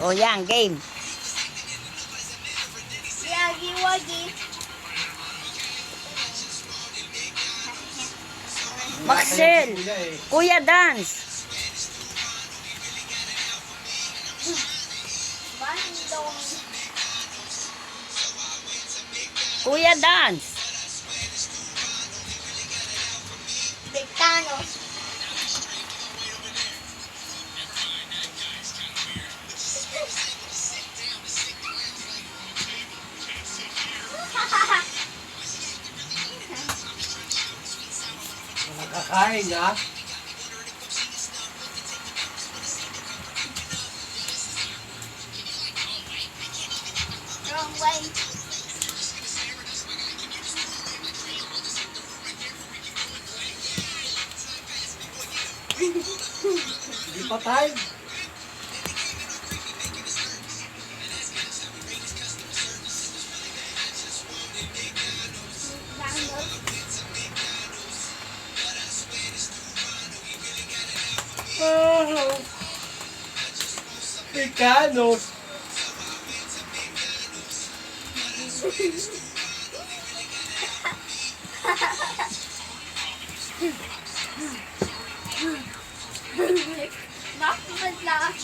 O yan, game. Yagi-wagi. Maxel, Kuya Dance. Bandong. Kuya Dance. Bekano. Nakakain ha? Wrong way. Hindi pa time. Oh, Mexicanos. Bakit lang?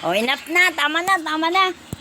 O enough na, tama na, tama na.